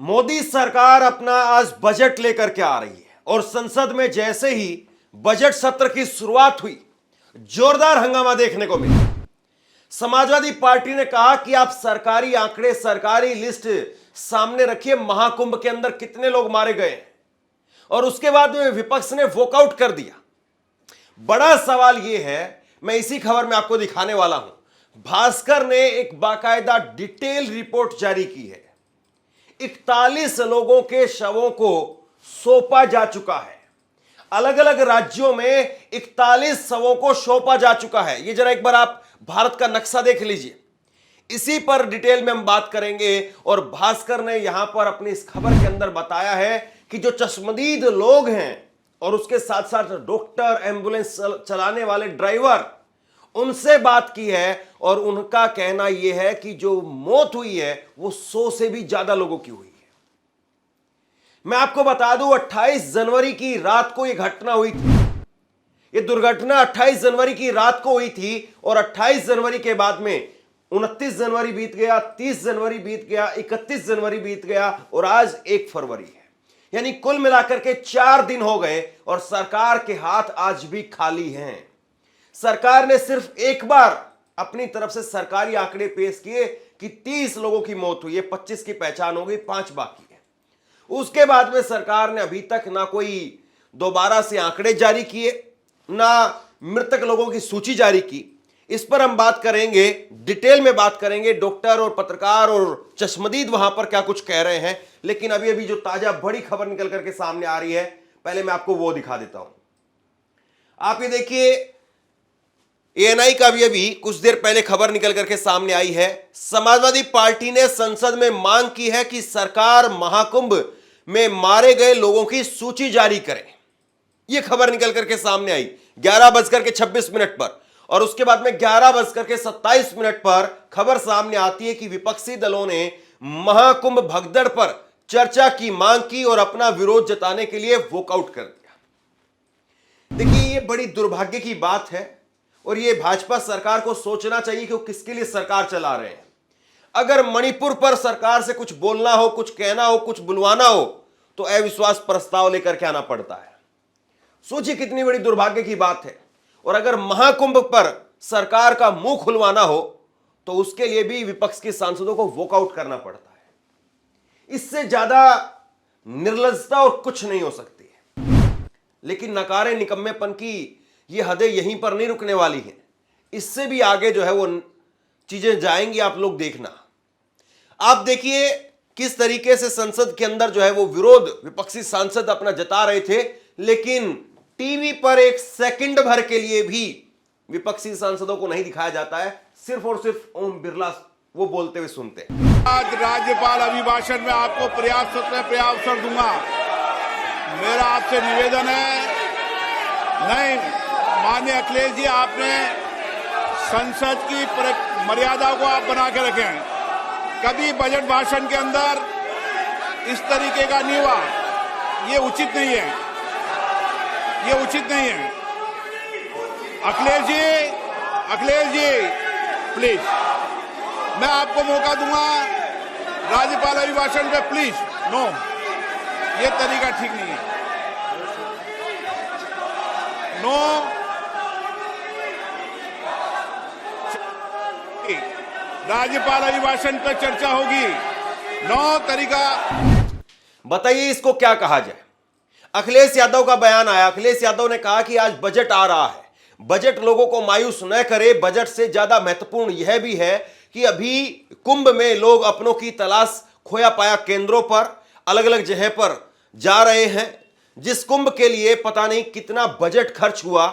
मोदी सरकार अपना आज बजट लेकर के आ रही है और संसद में जैसे ही बजट सत्र की शुरुआत हुई, जोरदार हंगामा देखने को मिला। समाजवादी पार्टी ने कहा कि आप सरकारी आंकड़े, सरकारी लिस्ट सामने रखिए, महाकुंभ के अंदर कितने लोग मारे गए। और उसके बाद में विपक्ष ने वॉकआउट कर दिया। बड़ा सवाल यह है, मैं इसी खबर में आपको दिखाने वाला हूं। भास्कर ने एक बाकायदा डिटेल रिपोर्ट जारी की है। 41 लोगों के शवों को सौंपा जा चुका है। अलग अलग राज्यों में 41 शवों को सौंपा जा चुका है। ये जरा एक बार आप भारत का नक्शा देख लीजिए। इसी पर डिटेल में हम बात करेंगे। और भास्कर ने यहां पर अपनी इस खबर के अंदर बताया है कि जो चश्मदीद लोग हैं और उसके साथ साथ डॉक्टर, एम्बुलेंस चलाने वाले ड्राइवर, उनसे बात की है और उनका कहना यह है कि जो मौत हुई है वो 100 से भी ज्यादा लोगों की हुई है। मैं आपको बता दूं, 28 जनवरी की रात को यह घटना हुई थी। यह दुर्घटना 28 जनवरी की रात को हुई थी और 28 जनवरी के बाद में 29 जनवरी बीत गया, 30 जनवरी बीत गया, 31 जनवरी बीत गया और आज 1 फरवरी है। यानी कुल मिलाकर के 4 दिन हो गए और सरकार के हाथ आज भी खाली हैं। सरकार ने सिर्फ एक बार अपनी तरफ से सरकारी आंकड़े पेश किए कि 30 लोगों की मौत हुई है, 25 की पहचान हो गई, 5 बाकी है। उसके बाद में सरकार ने अभी तक ना कोई दोबारा से आंकड़े जारी किए, ना मृतक लोगों की सूची जारी की। इस पर हम बात करेंगे, डिटेल में बात करेंगे। डॉक्टर और पत्रकार और चश्मदीद वहां पर क्या कुछ कह रहे हैं। लेकिन अभी अभी जो ताजा बड़ी खबर निकल करके सामने आ रही है, पहले मैं आपको वो दिखा देता हूं। आप ये देखिए, एएनआई का भी अभी कुछ देर पहले खबर निकल करके सामने आई है। समाजवादी पार्टी ने संसद में मांग की है कि सरकार महाकुंभ में मारे गए लोगों की सूची जारी करे। यह खबर निकल करके सामने आई 11:26 पर। और उसके बाद में 11:27 पर खबर सामने आती है कि विपक्षी दलों ने महाकुंभ भगदड़ पर चर्चा की मांग की और अपना विरोध जताने के लिए वॉकआउट कर दिया। देखिए, यह बड़ी दुर्भाग्य की बात है और यह भाजपा सरकार को सोचना चाहिए कि वो किसके लिए सरकार चला रहे हैं। अगर मणिपुर पर सरकार से कुछ बोलना हो, कुछ कहना हो, कुछ बुलवाना हो तो अविश्वास प्रस्ताव लेकर के आना पड़ता है। सोचिए कितनी बड़ी दुर्भाग्य की बात है। और अगर महाकुंभ पर सरकार का मुंह खुलवाना हो तो उसके लिए भी विपक्ष के सांसदों को वॉकआउट करना पड़ता है। इससे ज्यादा निर्लज्जता और कुछ नहीं हो सकती है। लेकिन नकारे निकम्मेपन की ये हदें यहीं पर नहीं रुकने वाली हैं। इससे भी आगे जो है वो चीजें जाएंगी, आप लोग देखना। आप देखिए किस तरीके से संसद के अंदर जो है वो विरोध विपक्षी सांसद अपना जता रहे थे, लेकिन टीवी पर एक सेकंड भर के लिए भी विपक्षी सांसदों को नहीं दिखाया जाता है। सिर्फ और सिर्फ ओम बिरला वो बोलते हुए सुनते हैं। आज राज्यपाल अभिभाषण में आपको पर्याप्त अवसर दूंगा। मेरा आपसे निवेदन है, नहीं माननीय अखिलेश जी, आपने संसद की मर्यादा को आप बना के रखें। कभी बजट भाषण के अंदर इस तरीके का नहीं हुआ, ये उचित नहीं है, ये उचित नहीं है। अखिलेश जी प्लीज, मैं आपको मौका दूंगा राज्यपाल अभिभाषण पे, प्लीज। नो, ये तरीका ठीक नहीं है। नो, राज्यपाल अभिभाषण पर चर्चा होगी। नो तरीका। बताइए इसको क्या कहा जाए। अखिलेश यादव का बयान आया। अखिलेश यादव ने कहा कि आज बजट आ रहा है, बजट लोगों को मायूस न करे। बजट से ज्यादा महत्वपूर्ण यह भी है कि अभी कुंभ में लोग अपनों की तलाश खोया पाया केंद्रों पर अलग अलग जगह पर जा रहे हैं। जिस कुंभ के लिए पता नहीं कितना बजट खर्च हुआ,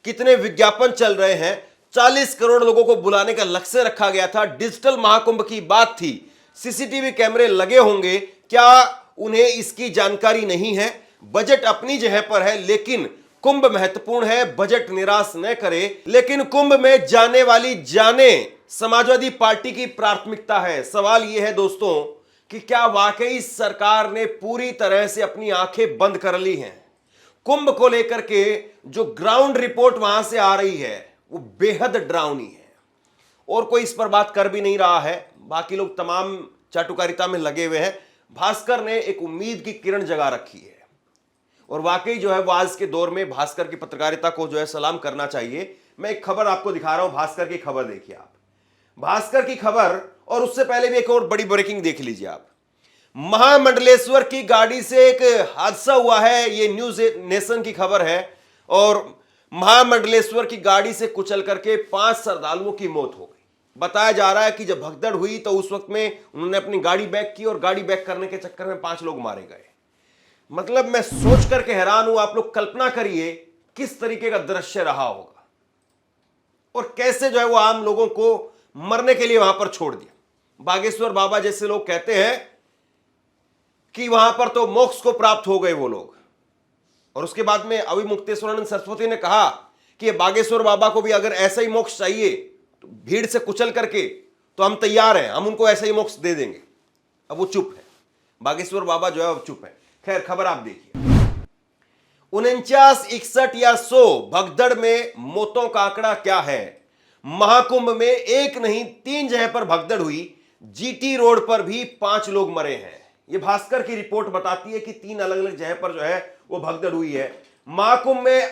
कितने विज्ञापन चल रहे हैं। 40 करोड़ लोगों को बुलाने का लक्ष्य रखा गया था। डिजिटल महाकुंभ की बात थी, सीसीटीवी कैमरे लगे होंगे। क्या उन्हें इसकी जानकारी नहीं है? बजट अपनी जगह पर है, लेकिन कुंभ महत्वपूर्ण है। बजट निराश न करे। लेकिन कुंभ में जाने वाली जानें समाजवादी पार्टी की प्राथमिकता है। सवाल यह है दोस्तों कि क्या वाकई सरकार ने पूरी तरह से अपनी आंखें बंद कर ली हैं? कुंभ को लेकर के जो ग्राउंड रिपोर्ट वहां से आ रही है वो बेहद डरावनी है और कोई इस पर बात कर भी नहीं रहा है। बाकी लोग तमाम चाटुकारिता में लगे हुए हैं। भास्कर ने एक उम्मीद की किरण जगा रखी है और वाकई जो है वो आज के दौर में भास्कर की पत्रकारिता को जो है सलाम करना चाहिए। मैं एक खबर आपको दिखा रहा हूं, भास्कर की खबर देखिए आप, भास्कर की खबर। और उससे पहले भी एक और बड़ी ब्रेकिंग देख लीजिए आप। महामंडलेश्वर की गाड़ी से एक हादसा हुआ है, ये न्यूज नेशन की खबर है। और महामंडलेश्वर की गाड़ी से कुचल करके 5 श्रद्धालुओं की मौत हो गई। बताया जा रहा है कि जब भगदड़ हुई तो उस वक्त में उन्होंने अपनी गाड़ी बैक की और गाड़ी बैक करने के चक्कर में 5 लोग मारे गए। मतलब मैं सोच करके हैरान हूं। आप लोग कल्पना करिए किस तरीके का दृश्य रहा होगा और कैसे जो है वो आम लोगों को मरने के लिए वहां पर छोड़ दिया। बागेश्वर बाबा जैसे लोग कहते हैं कि वहां पर तो मोक्ष को प्राप्त हो गए वो लोग। और उसके बाद में अविमुक्तेश्वरानंद सरस्वती ने कहा कि बागेश्वर बाबा को भी अगर ऐसा ही मोक्ष चाहिए तो भीड़ से कुचल करके तो हम तैयार हैं, हम उनको ऐसा ही मोक्ष दे देंगे। अब वो चुप है, बागेश्वर बाबा जो है अब चुप है। खैर खबर आप देखिए। 49, 61 या 100 भगदड़ में मौतों का आंकड़ा क्या है। महाकुंभ में एक नहीं 3 जगह पर भगदड़ हुई। जीटी रोड पर भी 5 लोग मरे हैं। यह भास्कर की रिपोर्ट बताती है कि 3 अलग अलग जगह पर जो है वो भगदड़ हुई है। महाकुंभ में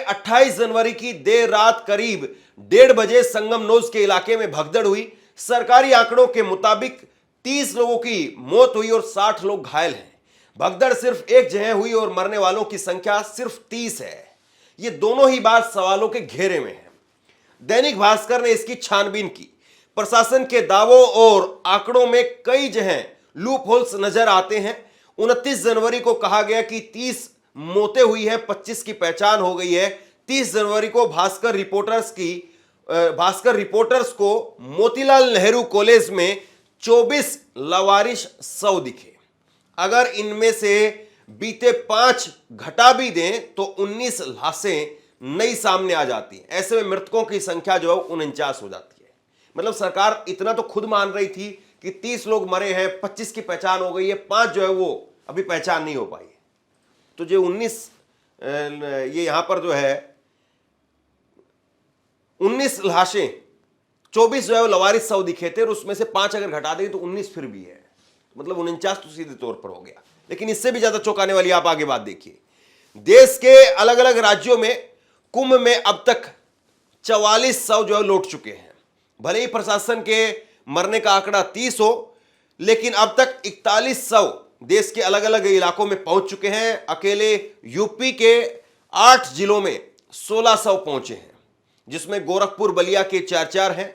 28 जनवरी की देर रात करीब 1:30 बजे संगमनोज के इलाके में भगदड़ हुई। सरकारी आंकड़ों के मुताबिक 30 लोगों की मौत हुई और 60 लोग घायल हैं। भगदड़ सिर्फ एक जगह हुई और मरने वालों की संख्या सिर्फ 30 है। ये दोनों ही बात सवालों के घेरे में है। दैनिक भास्कर ने इसकी छानबीन की। प्रशासन के दावों और आंकड़ों में कई जगह लूप होल्स नजर आते हैं। 29 जनवरी को कहा गया कि 30 मौतें हुई है, 25 की पहचान हो गई है। 30 जनवरी को भास्कर रिपोर्टर्स को मोतीलाल नेहरू कॉलेज में 24 लावारिस शव दिखे। अगर इनमें से बीते 5 घटा भी दें तो 19 लाशें नई सामने आ जाती हैं। ऐसे में मृतकों की संख्या जो है 49 हो जाती है। मतलब सरकार इतना तो खुद मान रही थी कि 30 लोग मरे हैं, 25 की पहचान हो गई है, 5 जो है वो अभी पहचान नहीं हो पाई। तो जो 19 ये यहां पर जो है 19 लाशें, 24 जो है वो लवारिस शव दिखे थे और उसमें से 5 अगर घटा दें तो 19 फिर भी है। मतलब 49 तो सीधे तौर पर हो गया। लेकिन इससे भी ज्यादा चौंकाने वाली आप आगे बात देखिए। देश के अलग अलग राज्यों में कुंभ में अब तक 44 शव जो है लौट चुके हैं। भले ही प्रशासन के मरने का आंकड़ा 30 हो, लेकिन अब तक 41 शव देश के अलग अलग इलाकों में पहुंच चुके हैं। अकेले यूपी के 8 जिलों में 16 शव पहुंचे हैं, जिसमें गोरखपुर बलिया के 4 हैं,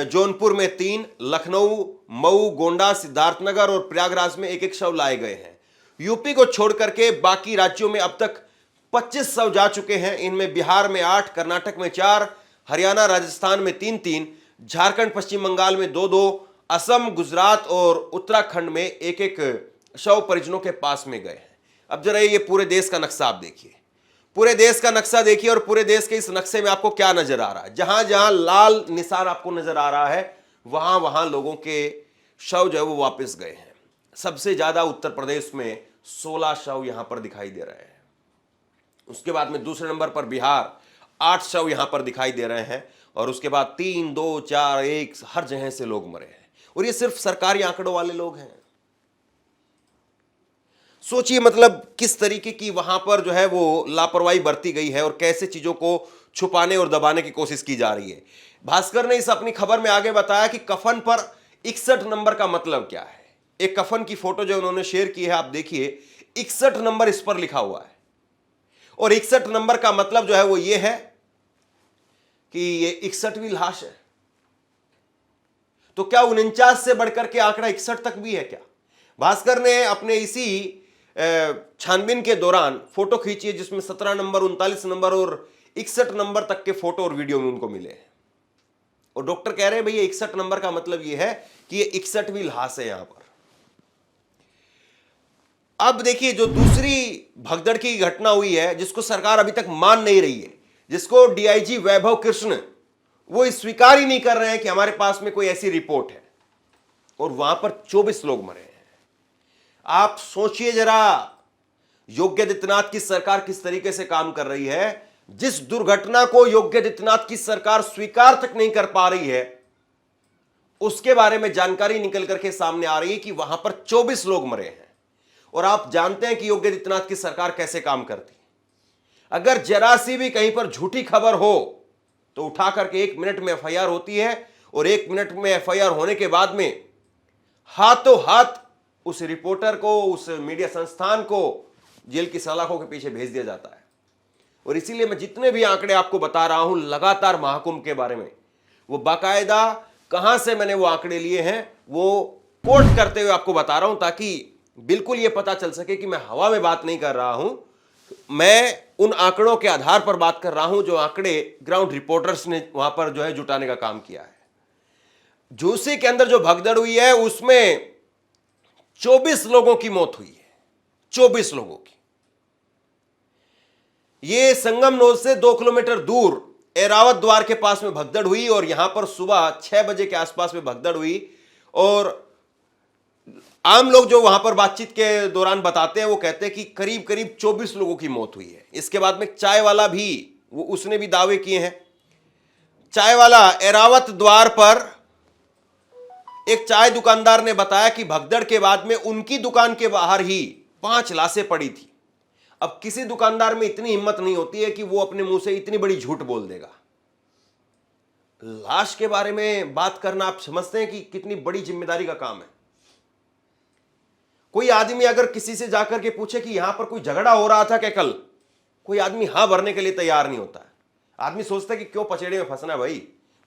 जौनपुर में 3, लखनऊ, मऊ, गोंडा, सिद्धार्थनगर और प्रयागराज में 1-1 शव लाए गए हैं। यूपी को छोड़ करके बाकी राज्यों में अब तक 25 शव जा चुके हैं। इनमें बिहार में 8, कर्नाटक में 4, हरियाणा राजस्थान में 3-3, झारखंड पश्चिम बंगाल में 2-2, असम, गुजरात और उत्तराखंड में 1-1 शव परिजनों के पास में गए हैं। अब जरा ये पूरे देश का नक्शा आप देखिए। पूरे देश का नक्शा देखिए और पूरे देश के इस नक्शे में आपको क्या नजर आ रहा है। जहां जहां लाल निशान आपको नजर आ रहा है वहां वहां लोगों के शव जो है वो वापस गए हैं। सबसे ज्यादा उत्तर प्रदेश में 16 शव यहां पर दिखाई दे रहे हैं। उसके बाद में दूसरे नंबर पर बिहार, 8 शव यहां पर दिखाई दे रहे हैं। और उसके बाद 3, 2, 4, 1 हर जगह से लोग मरे हैं। और ये सिर्फ सरकारी आंकड़ों वाले लोग हैं। सोचिए मतलब किस तरीके की वहां पर जो है वो लापरवाही बरती गई है और कैसे चीजों को छुपाने और दबाने की कोशिश की जा रही है। भास्कर ने इस अपनी खबर में आगे बताया कि कफन पर 61 नंबर का मतलब क्या है। एक कफन की फोटो जो उन्होंने शेयर की है, आप देखिए, 61 नंबर इस पर लिखा हुआ है। और 61 नंबर का मतलब जो है वो ये है कि ये 61वीं लाश है। तो क्या 49 से बढ़कर के आंकड़ा 61 तक भी है क्या? भास्कर ने अपने इसी छानबीन के दौरान फोटो खींची है जिसमें 17 नंबर, 39 नंबर और 61 नंबर तक के फोटो और वीडियो में उनको मिले हैं। और डॉक्टर कह रहे हैं भैया 61 नंबर का मतलब यह है कि ये 61वीं लाश है यहां पर। अब देखिए जो दूसरी भगदड़ की घटना हुई है जिसको सरकार अभी तक मान नहीं रही है, जिसको डीआईजी वैभव कृष्ण वो स्वीकार ही नहीं कर रहे हैं कि हमारे पास में कोई ऐसी रिपोर्ट है। और वहां पर 24 लोग मरे हैं। आप सोचिए जरा, योगी आदित्यनाथ की सरकार किस तरीके से काम कर रही है। जिस दुर्घटना को योगी आदित्यनाथ की सरकार स्वीकार तक नहीं कर पा रही है, उसके बारे में जानकारी निकल करके सामने आ रही है कि वहां पर 24 लोग मरे हैं। और आप जानते हैं कि योगी आदित्यनाथ की सरकार कैसे काम करती है। अगर जरा सी भी कहीं पर झूठी खबर हो तो उठा करके 1 मिनट में एफआईआर होती है, और 1 मिनट में एफआईआर होने के बाद में हाथों हाथ उस रिपोर्टर को, उस मीडिया संस्थान को जेल की सलाखों के पीछे भेज दिया जाता है। और इसीलिए मैं जितने भी आंकड़े आपको बता रहा हूं लगातार महाकुंभ के बारे में, वो बाकायदा कहां से मैंने वो आंकड़े लिए हैं वो कोट करते हुए आपको बता रहा हूं, ताकि बिल्कुल ये पता चल सके कि मैं हवा में बात नहीं कर रहा हूं। मैं उन आंकड़ों के आधार पर बात कर रहा हूं जो आंकड़े ग्राउंड रिपोर्टर्स ने वहां पर जो है जुटाने का काम किया है। झूसी के अंदर जो भगदड़ हुई है उसमें 24 लोगों की मौत हुई है, 24 लोगों की। ये संगम नोद से 2 किलोमीटर दूर एरावत द्वार के पास में भगदड़ हुई, और यहां पर सुबह 6 बजे के आसपास में भगदड़ हुई। और आम लोग जो वहां पर बातचीत के दौरान बताते हैं वो कहते हैं कि करीब करीब 24 लोगों की मौत हुई है। इसके बाद में चाय वाला भी, वो उसने भी दावे किए हैं। चाय वाला एरावत द्वार पर एक चाय दुकानदार ने बताया कि भगदड़ के बाद में उनकी दुकान के बाहर ही 5 लाशें पड़ी थी। अब किसी दुकानदार में इतनी हिम्मत नहीं होती है कि वो अपने मुंह से इतनी बड़ी झूठ बोल देगा। लाश के बारे में बात करना आप समझते हैं कि कितनी बड़ी जिम्मेदारी का काम है। कोई आदमी अगर किसी से जाकर के पूछे कि यहां पर कोई झगड़ा हो रहा था क्या कल, कोई आदमी हां भरने के लिए तैयार नहीं होता है। आदमी सोचता है कि क्यों पचेड़े में फंसना है भाई,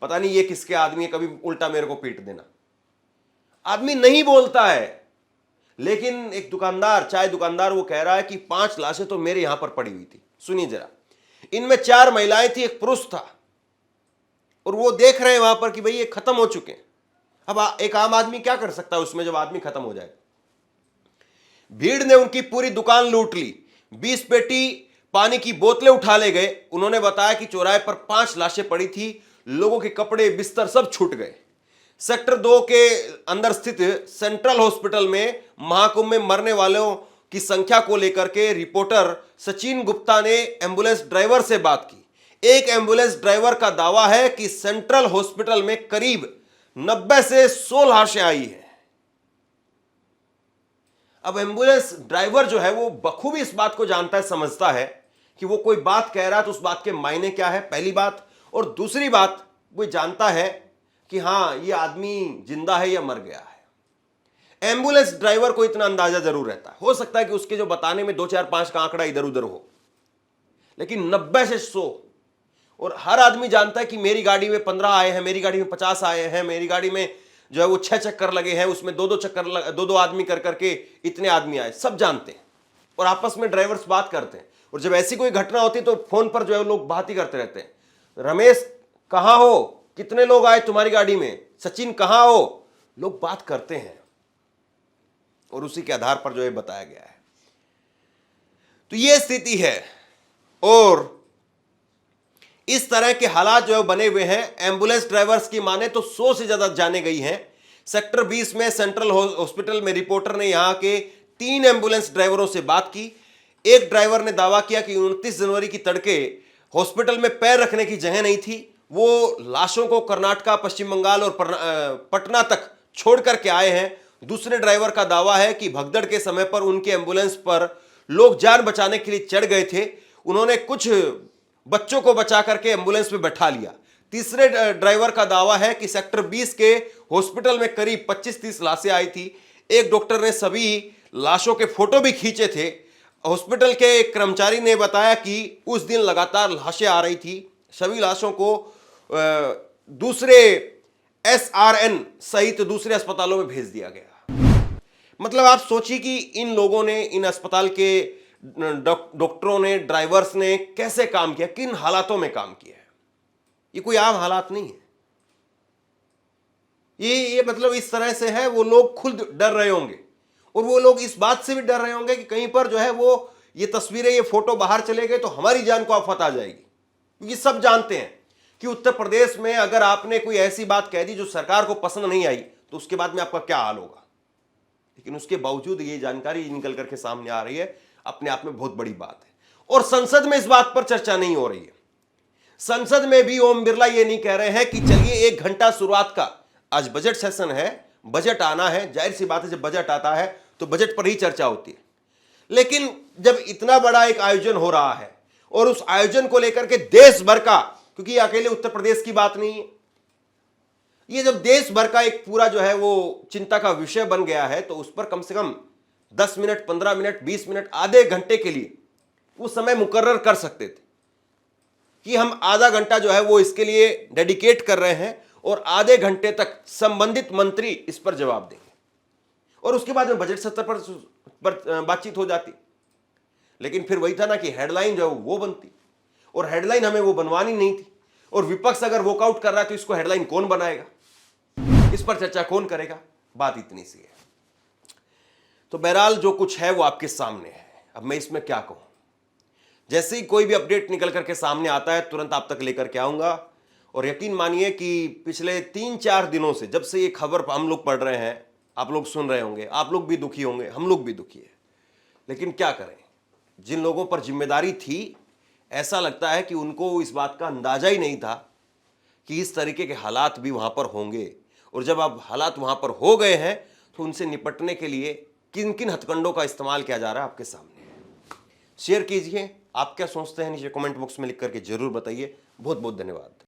पता नहीं ये किसके आदमी है, कभी उल्टा मेरे को पीट देना। आदमी नहीं बोलता है। लेकिन एक दुकानदार, चाय दुकानदार, वो कह रहा है कि 5 लाशें तो मेरे यहां पर पड़ी हुई थी। सुनिए जरा, इनमें 4 महिलाएं थी, एक पुरुष था, और वो देख रहे हैं वहां पर कि भाई ये खत्म हो चुके हैं। अब एक आम आदमी क्या कर सकता है उसमें जब आदमी खत्म हो जाए। भीड़ ने उनकी पूरी दुकान लूट ली, 20 पेटी पानी की बोतलें उठा ले गए। उन्होंने बताया कि चौराहे पर 5 लाशें पड़ी थी, लोगों के कपड़े बिस्तर सब छूट गए। सेक्टर 2 के अंदर स्थित सेंट्रल हॉस्पिटल में महाकुंभ में मरने वालों की संख्या को लेकर के रिपोर्टर सचिन गुप्ता ने एम्बुलेंस ड्राइवर से बात की। एक एम्बुलेंस ड्राइवर का दावा है कि सेंट्रल हॉस्पिटल में करीब 90 से 100 लाशें आई हैं। अब एम्बुलेंस ड्राइवर जो है वो बखूबी इस बात को जानता है, समझता है कि वो कोई बात कह रहा है तो उस बात के मायने क्या है, पहली बात। और दूसरी बात, वो जानता है कि हां ये आदमी जिंदा है या मर गया है। एम्बुलेंस ड्राइवर को इतना अंदाजा जरूर रहता है। हो सकता है कि उसके जो बताने में 2, 4, 5 का आंकड़ा इधर उधर हो, लेकिन 90 से 100। और हर आदमी जानता है कि मेरी गाड़ी में 15 आए हैं, मेरी गाड़ी में 50 आए हैं, मेरी गाड़ी में जो है वो 6 चक्कर लगे हैं, उसमें 2-2 चक्कर, 2-2 आदमी कर करके इतने आदमी आए। सब जानते हैं और आपस में ड्राइवर्स बात करते हैं। और जब ऐसी कोई घटना होती है तो फोन पर जो है लोग बात ही करते रहते हैं। रमेश कहां हो, कितने लोग आए तुम्हारी गाड़ी में, सचिन कहां हो, लोग बात करते हैं। और उसी के आधार पर जो है बताया गया है। तो यह स्थिति है और इस तरह के हालात जो है बने हुए हैं। एम्बुलेंस ड्राइवर्स की माने तो 100 से ज्यादा जाने गई हैं। सेक्टर 20 में सेंट्रल हॉस्पिटल में रिपोर्टर ने यहां के 3 एम्बुलेंस ड्राइवरों से बात की। एक ड्राइवर ने दावा किया कि 29 जनवरी की तड़के हॉस्पिटल में पैर रखने की जगह नहीं थी। वो लाशों को कर्नाटका, पश्चिम बंगाल और पटना तक छोड़ करके आए हैं। दूसरे ड्राइवर का दावा है कि भगदड़ के समय पर उनके एम्बुलेंस पर लोग जान बचाने के लिए चढ़ गए थे। उन्होंने कुछ बच्चों को बचा करके एम्बुलेंस में बैठा लिया। तीसरे ड्राइवर का दावा है कि सेक्टर 20 के हॉस्पिटल में करीब 25-30 लाशें आई थी। एक डॉक्टर ने सभी लाशों के फोटो भी खींचे थे। हॉस्पिटल के एक कर्मचारी ने बताया कि उस दिन लगातार लाशें आ रही थी। सभी लाशों को दूसरे SRN सहित दूसरे अस्पतालों में भेज दिया गया। मतलब आप सोचिए कि इन लोगों ने, इन अस्पताल के डॉक्टरों ने, ड्राइवर्स ने कैसे काम किया, किन हालातों में काम किया है। ये कोई आम हालात नहीं है। ये मतलब इस तरह से है। वो लोग खुद डर रहे होंगे और वो लोग इस बात से भी डर रहे होंगे कि कहीं पर जो है वो ये तस्वीरें, ये फोटो बाहर चले गए तो हमारी जान को आफत आ जाएगी। क्योंकि सब जानते हैं कि उत्तर प्रदेश में अगर आपने कोई ऐसी बात कह दी जो सरकार को पसंद नहीं आई तो उसके बाद में आपका क्या हाल होगा। लेकिन उसके बावजूद ये जानकारी निकल करके सामने आ रही है, अपने आप में बहुत बड़ी बात है। और संसद में इस बात पर चर्चा नहीं हो रही है। संसद में भी ओम बिरला ये नहीं कह रहे हैं कि चलिए 1 घंटा शुरुआत का आज बजट सेशन है, बजट आना है, जाहिर सी बात है जब बजट आता है तो बजट पर ही चर्चा होती है। लेकिन जब इतना बड़ा एक आयोजन हो रहा है और उस आयोजन को लेकर के देश भर का, क्योंकि ये अकेले उत्तर प्रदेश की बात नहीं है, ये जब देश भर का एक पूरा जो है वो चिंता का विषय बन गया है, तो उस पर कम से कम 10 मिनट, 15 मिनट, 20 मिनट, आधे घंटे के लिए वो समय मुकर्रर कर सकते थे कि हम आधा घंटा जो है वो इसके लिए डेडिकेट कर रहे हैं और आधे घंटे तक संबंधित मंत्री इस पर जवाब देंगे और उसके बाद में बजट सत्र पर बातचीत हो जाती। लेकिन फिर वही था ना कि हेडलाइन जो है वो बनती और हेडलाइन हमें वो बनवानी नहीं थी, और विपक्ष अगर वॉकआउट कर रहा है तो इसको हेडलाइन कौन बनाएगा, इस पर चर्चा कौन करेगा, बात इतनी सी है। तो बहरहाल जो कुछ है वो आपके सामने है। अब मैं इसमें क्या कहूं, जैसे ही कोई भी अपडेट निकल करके सामने आता है तुरंत आप तक लेकर के आऊंगा। और यकीन मानिए कि पिछले 3-4 दिनों से जब से ये खबर हम लोग पढ़ रहे हैं, आप लोग सुन रहे होंगे, आप लोग भी दुखी होंगे, हम लोग भी दुखी है। लेकिन क्या करें, जिन लोगों पर जिम्मेदारी थी, ऐसा लगता है कि उनको इस बात का अंदाजा ही नहीं था कि इस तरीके के हालात भी वहां पर होंगे। और जब अब हालात वहां पर हो गए हैं तो उनसे निपटने के लिए किन किन हथकंडों का इस्तेमाल किया जा रहा है आपके सामने है। शेयर कीजिए, आप क्या सोचते हैं नीचे कमेंट बॉक्स में लिख करके जरूर बताइए। बहुत बहुत धन्यवाद।